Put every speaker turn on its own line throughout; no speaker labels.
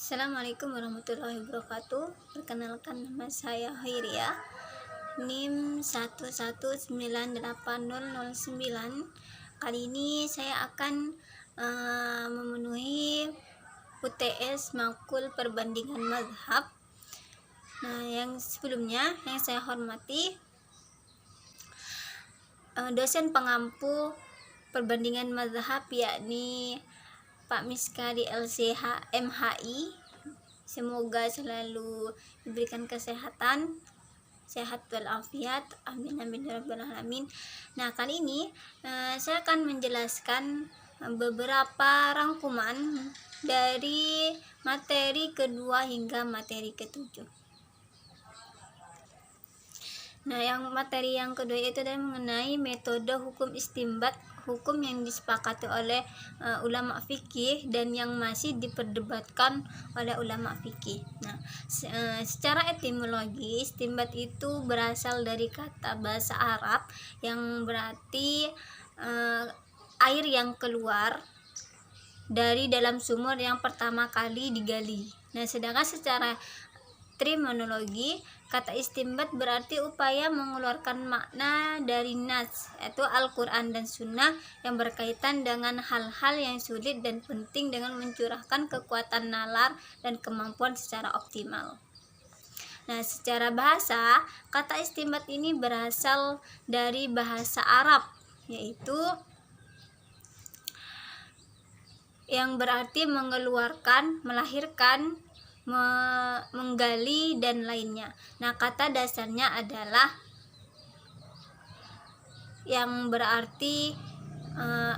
Assalamualaikum warahmatullahi wabarakatuh. Perkenalkan, nama saya Hoiria, NIM 1198009. Kali ini saya akan memenuhi UTS Makul Perbandingan Mazhab. Nah, yang sebelumnya yang saya hormati dosen pengampu perbandingan mazhab, yakni Pak Miska di LCH MHI. Semoga selalu diberikan kesehatan, sehat walafiat, amin amin ya rabbal alamin. Nah, kali ini saya akan menjelaskan beberapa rangkuman dari materi kedua hingga materi ketujuh. Nah, materi yang kedua itu adalah mengenai metode hukum istinbat, hukum yang disepakati oleh ulama fikih dan yang masih diperdebatkan oleh ulama fikih. Nah, secara etimologi, istinbat itu berasal dari kata bahasa Arab yang berarti air yang keluar dari dalam sumur yang pertama kali digali. Nah, sedangkan secara terminologi, kata istinbat berarti upaya mengeluarkan makna dari nas, yaitu Al-Quran dan Sunnah, yang berkaitan dengan hal-hal yang sulit dan penting dengan mencurahkan kekuatan nalar dan kemampuan secara optimal. Nah, secara bahasa, kata istinbat ini berasal dari bahasa Arab, yaitu yang berarti mengeluarkan, melahirkan, menggali dan lainnya. Nah, kata dasarnya adalah yang berarti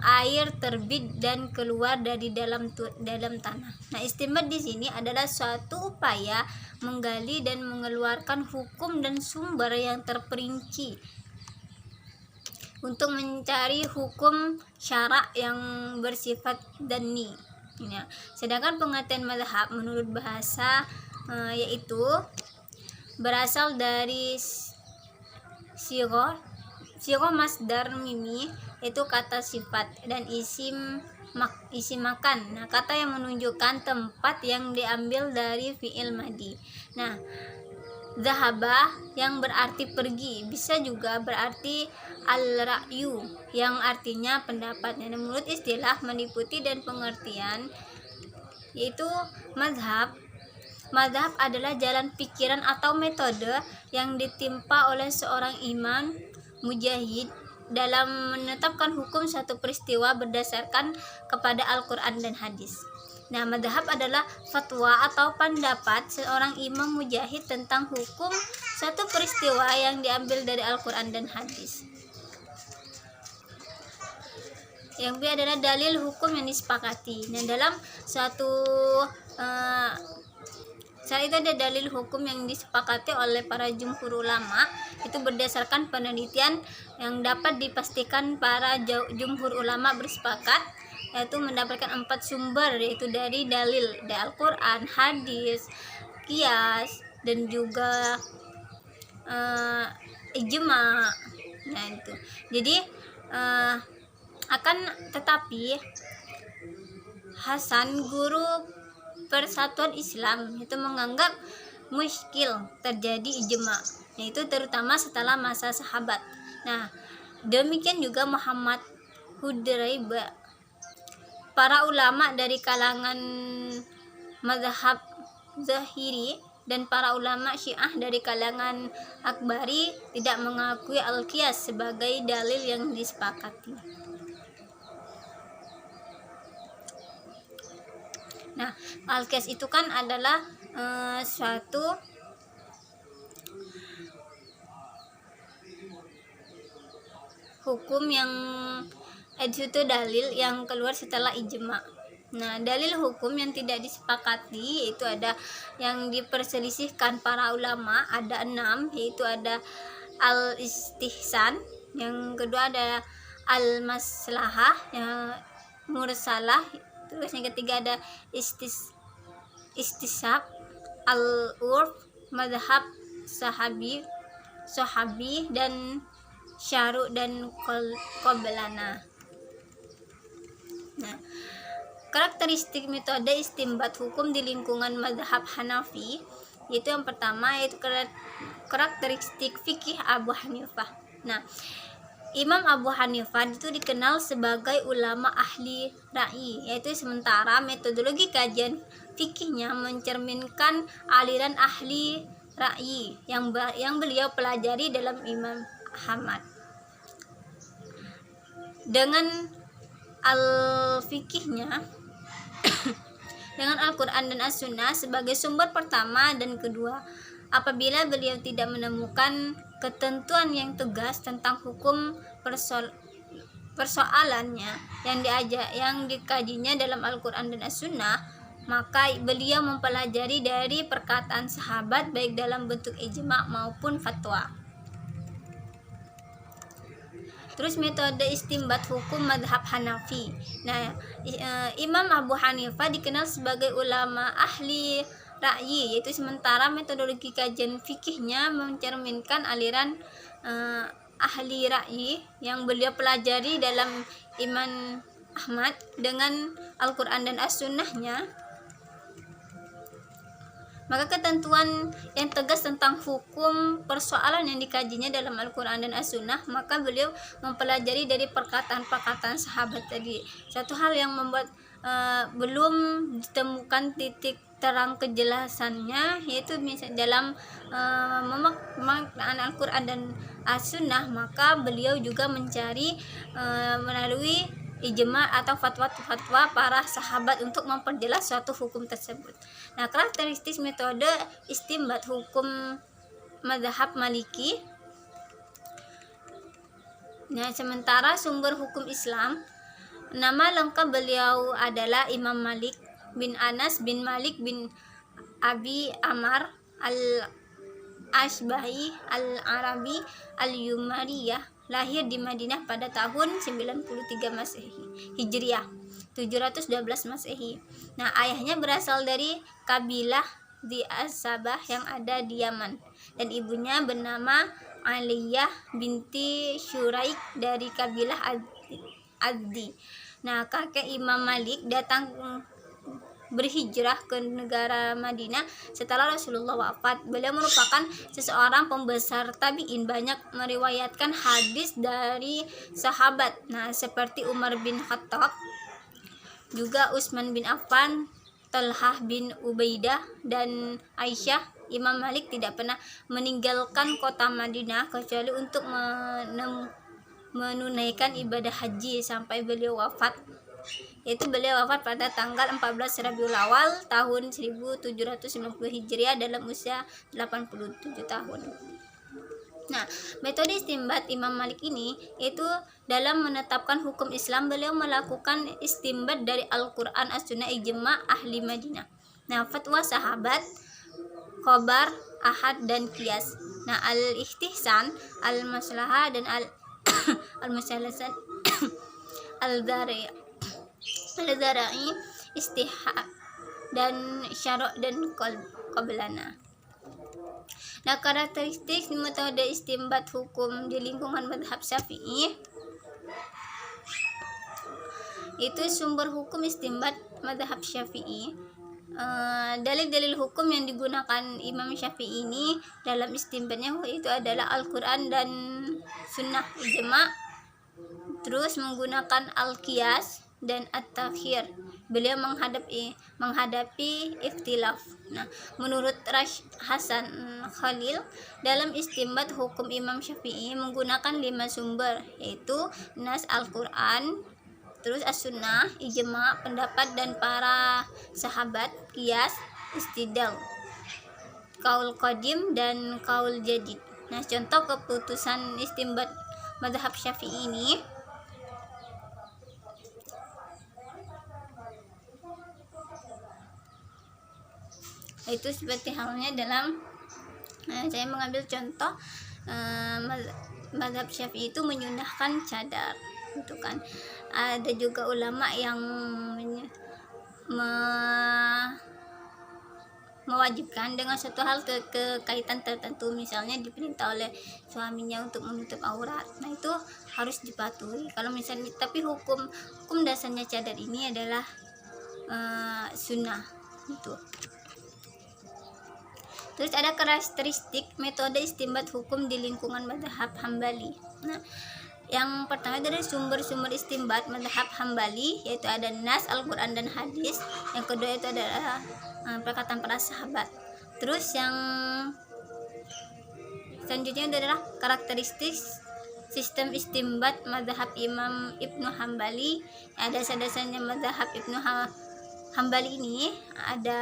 air terbit dan keluar dari dalam tanah. Nah, istinbat di sini adalah suatu upaya menggali dan mengeluarkan hukum dan sumber yang terperinci untuk mencari hukum syara' yang bersifat dhanni. Ya. Sedangkan pengertian mazhab menurut bahasa yaitu berasal dari siro masdar mimi, itu kata sifat, dan isim makan. Nah, kata yang menunjukkan tempat yang diambil dari fi'il madi. Nah, zahaba yang berarti pergi, bisa juga berarti al-ra'yu yang artinya pendapat. Nah, menurut istilah meliputi dan pengertian yaitu mazhab adalah jalan pikiran atau metode yang ditimpa oleh seorang imam mujahid dalam menetapkan hukum suatu peristiwa berdasarkan kepada Al-Quran dan hadis. Nah, mazhab adalah fatwa atau pendapat seorang imam mujahid tentang hukum suatu peristiwa yang diambil dari Al-Quran dan hadis. Yang B adalah dalil hukum yang disepakati. Nah, dalam saat itu ada dalil hukum yang disepakati oleh para jumhur ulama, itu berdasarkan penelitian yang dapat dipastikan para jumhur ulama bersepakat, yaitu mendapatkan 4 sumber, yaitu dari dalil dari Al-Quran, hadis, qiyas, dan juga ijma. Nah, itu. Jadi akan tetapi Hasan, guru Persatuan Islam, itu menganggap muskil terjadi ijma, yaitu terutama setelah masa sahabat. Nah, demikian juga Muhammad Hudraibah. Para ulama dari kalangan mazhab Zahiri dan para ulama Syiah dari kalangan Akbari tidak mengakui al-qiyas sebagai dalil yang disepakati. Nah, al-qiyas itu kan adalah suatu hukum yang itu dalil yang keluar setelah ijma. Nah, dalil hukum yang tidak disepakati itu ada yang diperselisihkan para ulama, ada 6, yaitu ada al-istihsan, yang kedua ada al-maslahah, yang mursalah, terus yang ketiga ada istisab, al-urf, madhab sahabi, dan syaru dan qablana. Nah, karakteristik metode istimbat hukum di lingkungan mazhab Hanafi, yaitu yang pertama yaitu karakteristik fikih Abu Hanifah. Nah, Imam Abu Hanifah itu dikenal sebagai ulama ahli ra'i, yaitu sementara metodologi kajian fikihnya mencerminkan aliran ahli ra'i yang beliau pelajari dalam Imam Ahmad. Dengan al-fikihnya dengan Al-Quran dan As-Sunnah sebagai sumber pertama dan kedua. Apabila beliau tidak menemukan ketentuan yang tegas tentang hukum persoalannya yang dikajinya dalam Al-Quran dan As-Sunnah, maka beliau mempelajari dari perkataan sahabat baik dalam bentuk ijma' maupun fatwa. Terus metode istimbat hukum madhab Hanafi. Nah, Imam Abu Hanifah dikenal sebagai ulama ahli ra'yi, yaitu sementara metodologi kajian fikihnya mencerminkan aliran ahli ra'yi yang beliau pelajari dalam Imam Ahmad dengan Al-Quran dan As-Sunnahnya. Maka ketentuan yang tegas tentang hukum persoalan yang dikajinya dalam Al-Quran dan As-Sunnah, maka beliau mempelajari dari perkataan-perkataan sahabat tadi. Satu hal yang membuat belum ditemukan titik terang kejelasannya, yaitu misalnya dalam pemaknaan Al-Quran dan As-Sunnah, maka beliau juga mencari melalui ijma atau fatwa-fatwa para sahabat untuk memperjelas suatu hukum tersebut. Nah, karakteristik metode istimbat hukum mazhab Maliki. Nah, sementara sumber hukum Islam, nama lengkap beliau adalah Imam Malik bin Anas bin Malik bin Abi Amar al-Ashbahi al-Arabi al-Yumariyah, lahir di Madinah pada tahun 93 Masehi, Hijriah, 712 Masehi. Nah, ayahnya berasal dari kabilah di As-Sabah yang ada di Yaman, dan ibunya bernama Aliyah binti Syuraik dari kabilah Addi. Nah, kakek Imam Malik datang berhijrah ke negara Madinah setelah Rasulullah wafat. Beliau merupakan seseorang pembesar tabi'in, banyak meriwayatkan hadis dari sahabat. Nah, seperti Umar bin Khattab, juga Utsman bin Affan, Talhah bin Ubaidah, dan Aisyah. Imam Malik tidak pernah meninggalkan kota Madinah kecuali untuk menunaikan ibadah haji sampai beliau wafat, yaitu beliau wafat pada tanggal 14 Rabiul Awal tahun 1790 Hijriah dalam usia 87 tahun. Nah, metode istimbat Imam Malik ini itu dalam menetapkan hukum Islam, beliau melakukan istimbat dari Al-Quran, As-Sunnah, ijma' ahli Madinah. Nah, fatwa sahabat, khobar, ahad, dan qiyas. Nah, al-istihsan, al-maslahah, dan al-musalasan al-dhari, istihad, dan syara' dan qablana. Nah, karakteristik metode istimbat hukum di lingkungan mazhab Syafi'i itu sumber hukum istimbat mazhab Syafi'i. Dalil-dalil hukum yang digunakan Imam Syafi'i ini dalam istimbatnya itu adalah Al-Quran dan Sunnah ijma', terus menggunakan al-qiyas dan at-takhir. Beliau menghadapi ikhtilaf. Nah, menurut Hasan Khalil, dalam istimbat hukum Imam Syafi'i menggunakan 5 sumber, yaitu nas Al-Quran, terus As-Sunnah, ijma', pendapat dan para sahabat, qiyas, istidlal, kaul qadim, dan kaul jadid. Nah, contoh keputusan istimbat mazhab Syafi'i ini itu seperti halnya dalam saya mengambil contoh mazhab Syafi'i itu menyunahkan cadar, gitu kan. Ada juga ulama yang mewajibkan dengan suatu hal kekaitan tertentu, misalnya diperintah oleh suaminya untuk menutup aurat. Nah, itu harus dipatuhi. Kalau misalnya, tapi hukum dasarnya cadar ini adalah sunnah itu. Terus ada karakteristik metode istinbat hukum di lingkungan mazhab Hambali. Nah, yang pertama dari sumber-sumber istinbat mazhab Hambali, yaitu ada nas Al-Quran dan hadis. Yang kedua itu adalah perkataan para sahabat. Terus yang selanjutnya adalah karakteristik sistem istinbat mazhab Imam Ibnu Hambali. Dasar-dasarnya mazhab Ibnu Hambali ini ada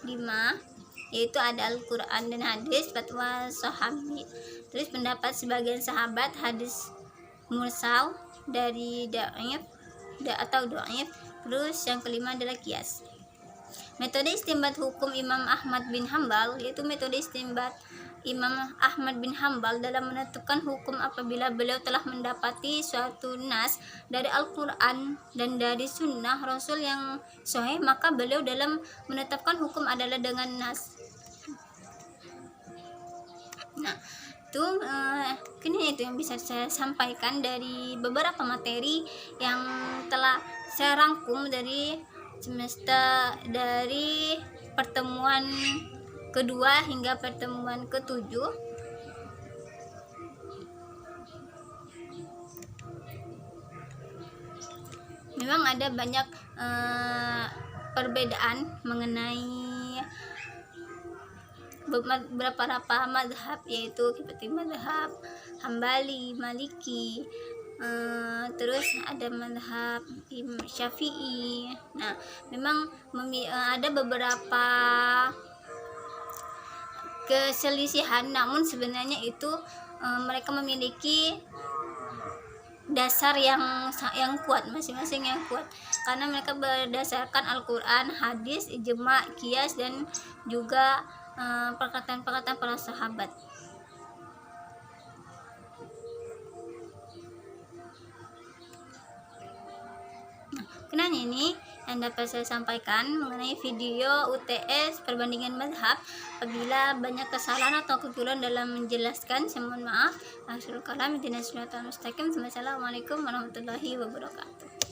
5, yaitu ada Al-Quran dan hadis, fatwa sahabi, terus pendapat sebagian sahabat, hadis mursal dari dhaif atau dhaif. Terus yang kelima adalah kias. Metode istinbat hukum Imam Ahmad bin Hambal, yaitu metode istinbat Imam Ahmad bin Hambal dalam menentukan hukum apabila beliau telah mendapati suatu nas dari Al-Quran dan dari sunnah Rasul yang sahih, maka beliau dalam menetapkan hukum adalah dengan nas. Nah, itu kini itu yang bisa saya sampaikan dari beberapa materi yang telah saya rangkum dari pertemuan kedua hingga pertemuan ke-7. Memang ada banyak perbedaan mengenai beberapa mazhab, yaitu seperti mazhab Hambali, Maliki, terus ada mazhab Syafi'i. Nah, memang ada beberapa keselisihan, namun sebenarnya itu mereka memiliki dasar yang kuat, masing-masing yang kuat, karena mereka berdasarkan Al-Quran, hadis, ijma, qiyas, dan juga perkataan-perkataan para sahabat. Kenanya ini yang dapat saya sampaikan mengenai video UTS perbandingan mazhab. Apabila banyak kesalahan atau kekeliruan dalam menjelaskan, saya mohon maaf. Akhirul kalam, Assalamualaikum warahmatullahi wabarakatuh.